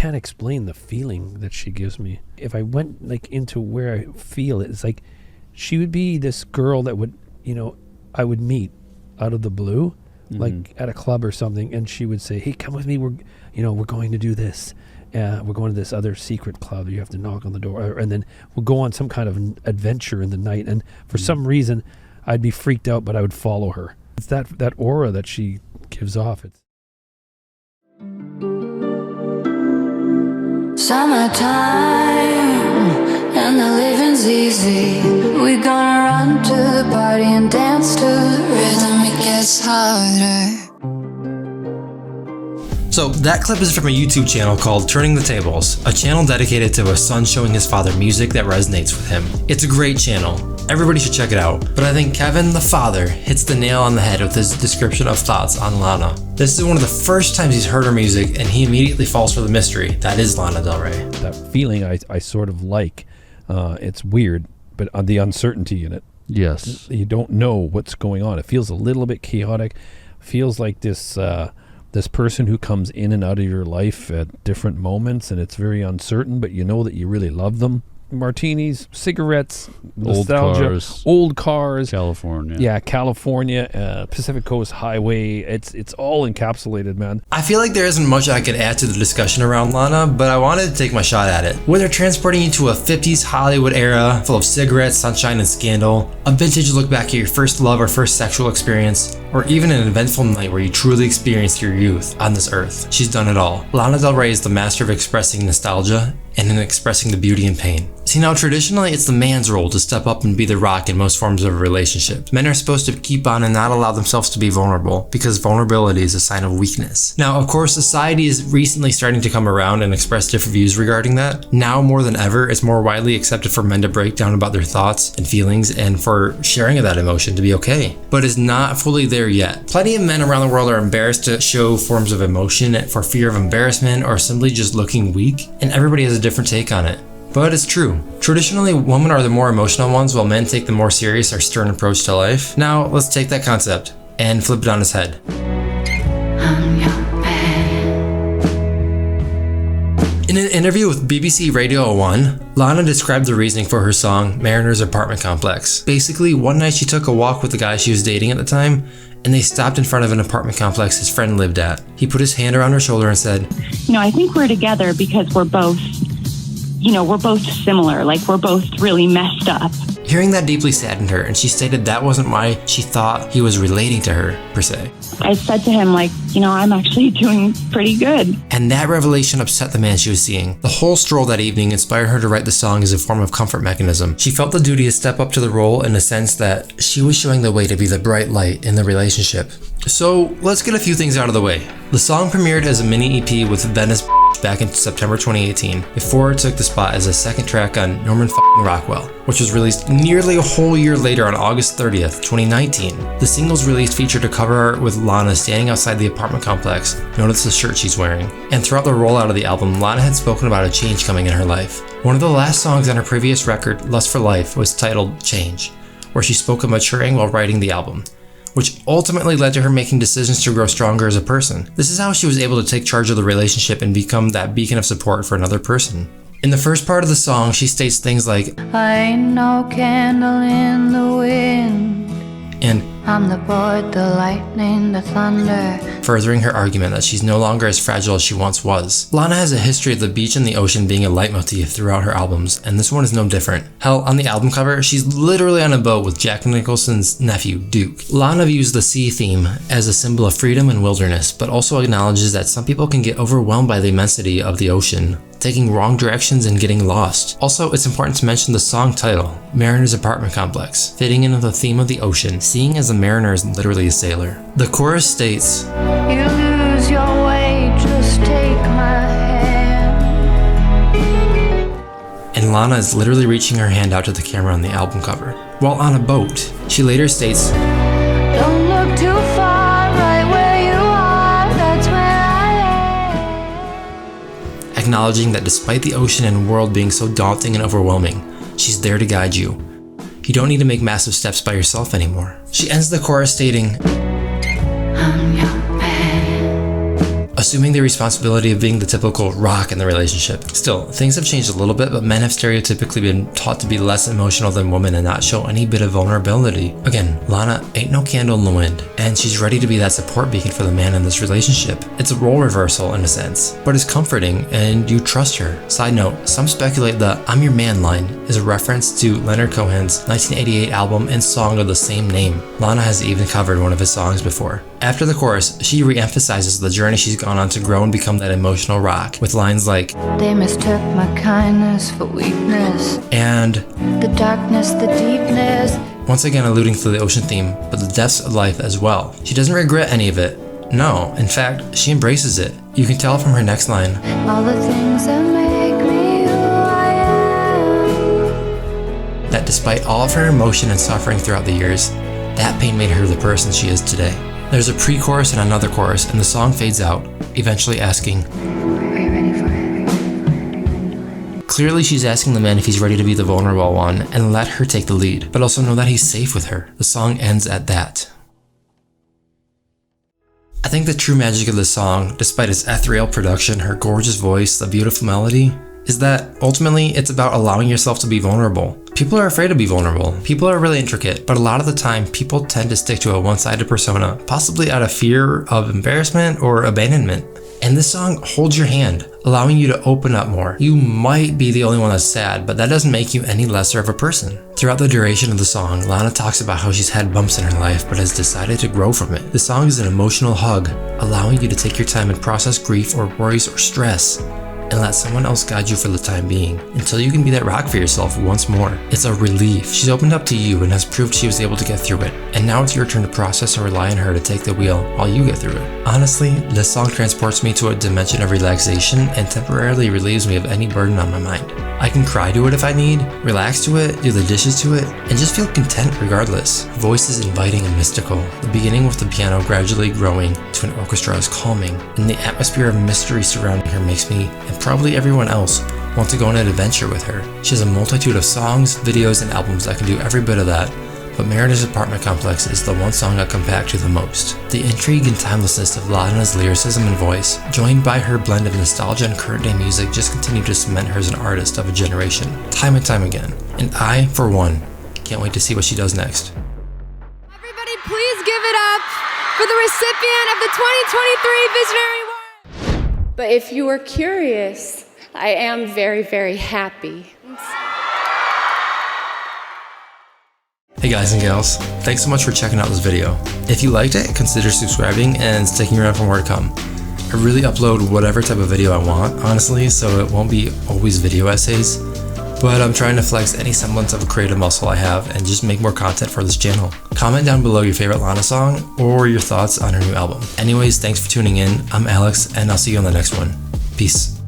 can't explain the feeling that she gives me. If I went like into where I feel it, it's like she would be this girl that would, I would meet out of the blue, like at a club or something, and she would say, "Hey, come with me. We're going to do this. We're going to this other secret club. You have to knock on the door, and then we'll go on some kind of an adventure in the night." And for some reason, I'd be freaked out, but I would follow her. It's that aura that she gives off. It's summertime and the living's easy. We're gonna run to the party and dance to the rhythm. It gets harder. So that clip is from a YouTube channel called Turning the Tables, a channel dedicated to a son showing his father music that resonates with him. It's a great channel. Everybody should check it out. But I think Kevin, the father, hits the nail on the head with his description of thoughts on Lana. This is one of the first times he's heard her music, and he immediately falls for the mystery that is Lana Del Rey. That feeling I sort of like. It's weird, but the uncertainty in it. Yes. You don't know what's going on. It feels a little bit chaotic. Feels like this person who comes in and out of your life at different moments, and it's very uncertain, but you know that you really love them. Martinis, cigarettes, nostalgia, old cars, California. Yeah, California, Pacific Coast Highway. It's all encapsulated, man. I feel like there isn't much I could add to the discussion around Lana, but I wanted to take my shot at it. Whether transporting you to a 50s Hollywood era full of cigarettes, sunshine, and scandal, a vintage look back at your first love or first sexual experience, or even an eventful night where you truly experienced your youth on this earth, she's done it all. Lana Del Rey is the master of expressing nostalgia and in expressing the beauty and pain. See, now traditionally it's the man's role to step up and be the rock in most forms of a relationship. Men are supposed to keep on and not allow themselves to be vulnerable, because vulnerability is a sign of weakness. Now, of course, society is recently starting to come around and express different views regarding that. Now more than ever, it's more widely accepted for men to break down about their thoughts and feelings, and for sharing of that emotion to be okay. But it's not fully there yet. Plenty of men around the world are embarrassed to show forms of emotion for fear of embarrassment or simply just looking weak, and everybody has a different take on it. But it's true. Traditionally, women are the more emotional ones, while men take the more serious or stern approach to life. Now, let's take that concept and flip it on its head. In an interview with BBC Radio 1, Lana described the reasoning for her song Mariner's Apartment Complex. Basically, one night she took a walk with the guy she was dating at the time, and they stopped in front of an apartment complex his friend lived at. He put his hand around her shoulder and said, I think we're together because we're both similar, like we're both really messed up. Hearing that deeply saddened her, and she stated that wasn't why she thought he was relating to her, per se. I said to him, I'm actually doing pretty good. And that revelation upset the man she was seeing. The whole stroll that evening inspired her to write the song as a form of comfort mechanism. She felt the duty to step up to the role in the sense that she was showing the way to be the bright light in the relationship. So let's get a few things out of the way. The song premiered as a mini EP with Venice back in September 2018, before it took the spot as a second track on Norman Rockwell, which was released nearly a whole year later on August 30th, 2019. The singles released featured a cover art with Lana standing outside the apartment complex. Notice the shirt she's wearing. And throughout the rollout of the album, Lana had spoken about a change coming in her life. One of the last songs on her previous record, Lust for Life, was titled Change, where she spoke of maturing while writing the album, which ultimately led to her making decisions to grow stronger as a person. This is how she was able to take charge of the relationship and become that beacon of support for another person. In the first part of the song, she states things like, I ain't no candle in the wind, and I'm the board, the lightning, the thunder, furthering her argument that she's no longer as fragile as she once was. Lana has a history of the beach and the ocean being a leitmotif throughout her albums, and this one is no different. Hell, on the album cover, she's literally on a boat with Jack Nicholson's nephew, Duke. Lana views the sea theme as a symbol of freedom and wilderness, but also acknowledges that some people can get overwhelmed by the immensity of the ocean, taking wrong directions and getting lost. Also, it's important to mention the song title, Mariner's Apartment Complex, fitting into the theme of the ocean, seeing as a mariner is literally a sailor. The chorus states, you lose your way, just take my hand. And Lana is literally reaching her hand out to the camera on the album cover. While on a boat, she later states, don't look too far, right where you are, that's where I am. Acknowledging that despite the ocean and world being so daunting and overwhelming, she's there to guide you. You don't need to make massive steps by yourself anymore. She ends the chorus stating, I'm your man. a assuming the responsibility of being the typical rock in the relationship. Still, things have changed a little bit, but men have stereotypically been taught to be less emotional than women and not show any bit of vulnerability. Again, Lana ain't no candle in the wind, and she's ready to be that support beacon for the man in this relationship. It's a role reversal in a sense, but it's comforting and you trust her. Side note, some speculate the "I'm your man" line is a reference to Leonard Cohen's 1988 album and song of the same name. Lana has even covered one of his songs before. After the chorus, she re-emphasizes the journey she's gone on to grow and become that emotional rock, with lines like, They mistook my kindness for weakness. And The darkness, the deepness. once again alluding to the ocean theme, but the depths of life as well. She doesn't regret any of it. No, in fact, she embraces it. You can tell from her next line, All the things that make me who I am. that despite all of her emotion and suffering throughout the years, that pain made her the person she is today. There's a pre-chorus and another chorus, and the song fades out, eventually asking, Are you ready for it? Clearly she's asking the man if he's ready to be the vulnerable one and let her take the lead, but also know that he's safe with her. The song ends at that. I think the true magic of this song, despite its ethereal production, her gorgeous voice, the beautiful melody, is that ultimately it's about allowing yourself to be vulnerable. People are afraid to be vulnerable. People are really intricate, but a lot of the time people tend to stick to a one-sided persona, possibly out of fear of embarrassment or abandonment. And this song holds your hand, allowing you to open up more. You might be the only one that's sad, but that doesn't make you any lesser of a person. Throughout the duration of the song, Lana talks about how she's had bumps in her life but has decided to grow from it. The song is an emotional hug, allowing you to take your time and process grief or worries or stress, and let someone else guide you for the time being, until you can be that rock for yourself once more. It's a relief. She's opened up to you and has proved she was able to get through it, and now it's your turn to process and rely on her to take the wheel while you get through it. Honestly, this song transports me to a dimension of relaxation and temporarily relieves me of any burden on my mind. I can cry to it if I need, relax to it, do the dishes to it, and just feel content regardless. The voice is inviting and mystical, the beginning with the piano gradually growing to an orchestra is calming, and the atmosphere of mystery surrounding her makes me, and probably everyone else, want to go on an adventure with her. She has a multitude of songs, videos, and albums that can do every bit of that, but Mariner's Apartment Complex is the one song I come back to the most. The intrigue and timelessness of Lana's lyricism and voice, joined by her blend of nostalgia and current day music, just continue to cement her as an artist of a generation, time and time again. And I, for one, can't wait to see what she does next. Everybody, please give it up for the recipient of the 2023 Visionary Award. But if you were curious, I am very, very happy. Hey guys and gals, thanks so much for checking out this video. If you liked it, consider subscribing and sticking around for more to come. I really upload whatever type of video I want, honestly, so it won't be always video essays, but I'm trying to flex any semblance of a creative muscle I have and just make more content for this channel. Comment down below your favorite Lana song or your thoughts on her new album. Anyways, thanks for tuning in. I'm Alex, and I'll see you on the next one. Peace.